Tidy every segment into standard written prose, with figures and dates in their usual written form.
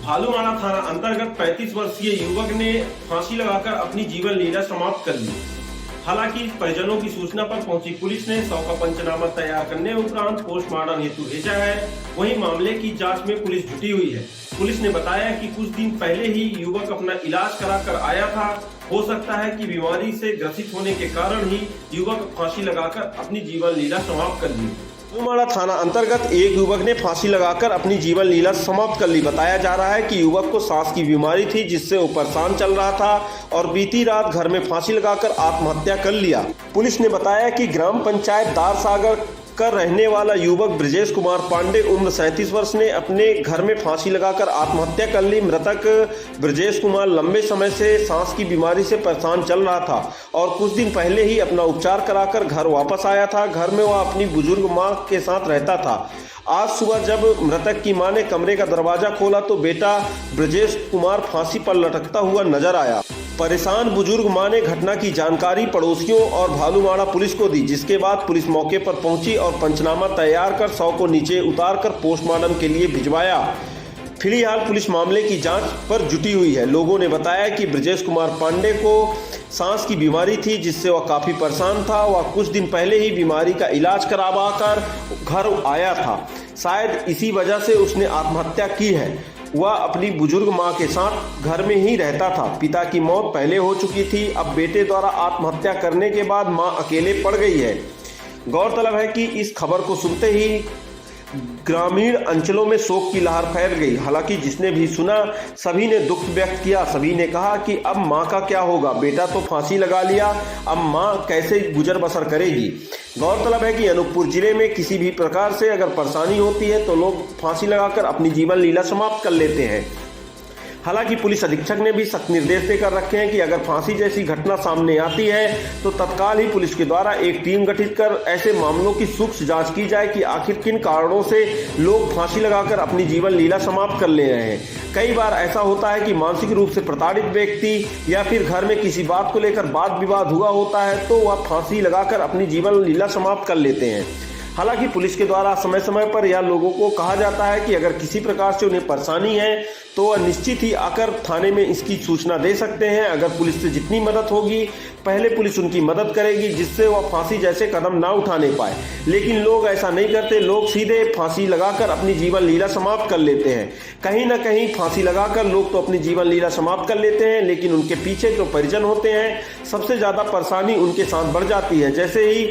भालूमाड़ा थाना अंतर्गत 35 वर्षीय युवक ने फांसी लगाकर अपनी जीवन लीला समाप्त कर ली। हालांकि परिजनों की सूचना पर पहुंची पुलिस ने शव का पंचनामा तैयार करने उपरांत पोस्टमार्टम हेतु भेजा है। वहीं मामले की जांच में पुलिस जुटी हुई है। पुलिस ने बताया कि कुछ दिन पहले ही युवक अपना इलाज कराकर आया था। हो सकता है कि बीमारी से ग्रसित होने के कारण ही युवक फांसी लगाकर अपनी जीवन लीला समाप्त कर ली। भालूमाड़ा थाना अंतर्गत एक युवक ने फांसी लगाकर अपनी जीवन लीला समाप्त कर ली। बताया जा रहा है कि युवक को सांस की बीमारी थी, जिससे वो परेशान चल रहा था और बीती रात घर में फांसी लगाकर आत्महत्या कर लिया। पुलिस ने बताया कि ग्राम पंचायत दारसागर का रहने वाला युवक ब्रजेश कुमार पांडे उम्र 37 वर्ष ने अपने घर में फांसी लगाकर आत्महत्या कर ली। मृतक ब्रजेश कुमार लंबे समय से सांस की बीमारी से परेशान चल रहा था और कुछ दिन पहले ही अपना उपचार कराकर घर वापस आया था। घर में वह अपनी बुजुर्ग मां के साथ रहता था। आज सुबह जब मृतक की मां ने कमरे का दरवाजा खोला तो बेटा ब्रजेश कुमार फांसी पर लटकता हुआ नजर आया। परेशान बुजुर्ग मां ने घटना की जानकारी पड़ोसियों और भालूमाड़ा पुलिस को दी, जिसके बाद पुलिस मौके पर पहुंची और पंचनामा तैयार कर शव को नीचे उतारकर पोस्टमार्टम के लिए भिजवाया। फिलहाल पुलिस मामले की जांच पर जुटी हुई है। लोगों ने बताया कि ब्रजेश कुमार पांडे को सांस की बीमारी थी, जिससे वह काफी परेशान था। वह कुछ दिन पहले ही बीमारी का इलाज करवा कर घर आया था। शायद इसी वजह से उसने आत्महत्या की है। वह अपनी बुजुर्ग मां के साथ घर में ही रहता था। पिता की मौत पहले हो चुकी थी। अब बेटे द्वारा आत्महत्या करने के बाद मां अकेले पड़ गई है। गौरतलब है कि इस खबर को सुनते ही ग्रामीण अंचलों में शोक की लहर फैल गई। हालांकि जिसने भी सुना सभी ने दुख व्यक्त किया। सभी ने कहा कि अब मां का क्या होगा, बेटा तो फांसी लगा लिया, अब मां कैसे गुजर बसर करेगी। गौरतलब है कि अनूपपुर जिले में किसी भी प्रकार से अगर परेशानी होती है तो लोग फांसी लगाकर अपनी जीवन लीला समाप्त कर लेते हैं। हालांकि पुलिस अधीक्षक ने भी सख्त निर्देश देकर रखे हैं कि अगर फांसी जैसी घटना सामने आती है तो तत्काल ही पुलिस के द्वारा एक टीम गठित कर ऐसे मामलों की सूक्ष्म जांच की जाए कि आखिर किन कारणों से लोग फांसी लगाकर अपनी जीवन लीला समाप्त कर ले रहे हैं। कई बार ऐसा होता है कि मानसिक रूप से प्रताड़ित व्यक्ति या फिर घर में किसी बात को लेकर वाद विवाद हुआ होता है तो वह फांसी लगाकर अपनी जीवन लीला समाप्त कर लेते हैं। हालांकि पुलिस के द्वारा समय समय पर यह लोगों को कहा जाता है कि अगर किसी प्रकार से उन्हें परेशानी है तो वह निश्चित ही आकर थाने में इसकी सूचना दे सकते हैं। अगर पुलिस से जितनी मदद होगी पहले पुलिस उनकी मदद करेगी, जिससे वह फांसी जैसे कदम ना उठाने पाए। लेकिन लोग ऐसा नहीं करते। लोग सीधे फांसी लगाकर अपनी जीवन लीला समाप्त कर लेते हैं। कहीं ना कहीं फांसी लगाकर लोग तो अपनी जीवन लीला समाप्त कर लेते हैं, लेकिन उनके पीछे जो परिजन होते हैं सबसे ज्यादा परेशानी उनके साथ बढ़ जाती है। जैसे ही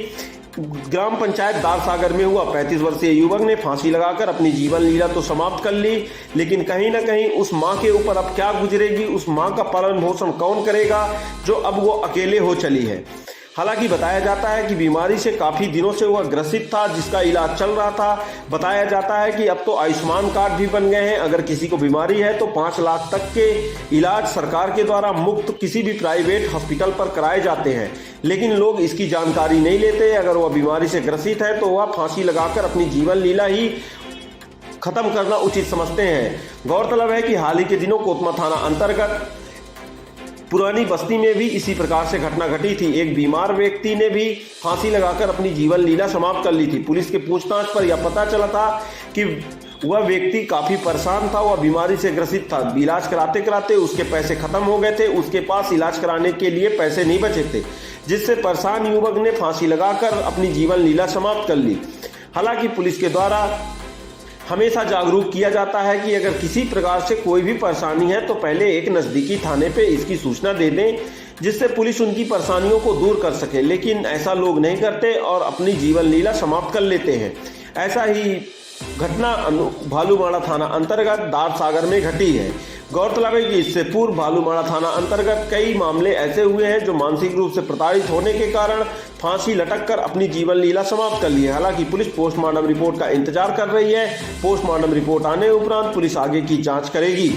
ग्राम पंचायत दारसागर में हुआ, 35 वर्षीय युवक ने फांसी लगाकर अपनी जीवन लीला तो समाप्त कर ली, लेकिन कहीं ना कहीं उस मां के ऊपर अब क्या गुजरेगी, उस मां का पालन पोषण कौन करेगा जो अब वो अकेले हो चली है। हालांकि बताया जाता है कि बीमारी से काफी दिनों से वह ग्रसित था, जिसका इलाज चल रहा था। बताया जाता है कि अब तो आयुष्मान कार्ड भी बन गए हैं। अगर किसी को बीमारी है तो 5 लाख तक के इलाज सरकार के द्वारा मुफ्त किसी भी प्राइवेट हॉस्पिटल पर कराए जाते हैं, लेकिन लोग इसकी जानकारी नहीं लेते। अगर वह बीमारी से ग्रसित है तो वह फांसी लगाकर अपनी जीवन लीला ही खत्म करना उचित समझते हैं। गौरतलब है कि हाल ही के दिनों कोतमा थाना अंतर्गत पुरानी बस्ती में भी इसी प्रकार से घटना घटी थी। एक बीमार व्यक्ति ने भी फांसी लगाकर अपनी जीवन लीला समाप्त कर ली थी। पुलिस के पूछताछ पर यह पता चला था कि वह व्यक्ति काफी परेशान था, वह बीमारी से ग्रसित था। इलाज कराते कराते उसके पैसे खत्म हो गए थे, उसके पास इलाज कराने के लिए पैसे नहीं बचे थे, जिससे परेशान युवक ने फांसी लगाकर अपनी जीवन लीला समाप्त कर ली। हालांकि पुलिस के द्वारा हमेशा जागरूक किया जाता है कि अगर किसी प्रकार से कोई भी परेशानी है तो पहले एक नज़दीकी थाने पे इसकी सूचना दे दें, जिससे पुलिस उनकी परेशानियों को दूर कर सके। लेकिन ऐसा लोग नहीं करते और अपनी जीवन लीला समाप्त कर लेते हैं। ऐसा ही घटना भालूमाड़ा थाना अंतर्गत दारसागर में घटी है। गौरतलब है कि इससे पूर्व भालूमाड़ा थाना अंतर्गत कई मामले ऐसे हुए हैं जो मानसिक रूप से प्रताड़ित होने के कारण फांसी लटककर अपनी जीवन लीला समाप्त कर ली है। हालांकि पुलिस पोस्टमार्टम रिपोर्ट का इंतजार कर रही है। पोस्टमार्टम रिपोर्ट आने उपरांत पुलिस आगे की जांच करेगी।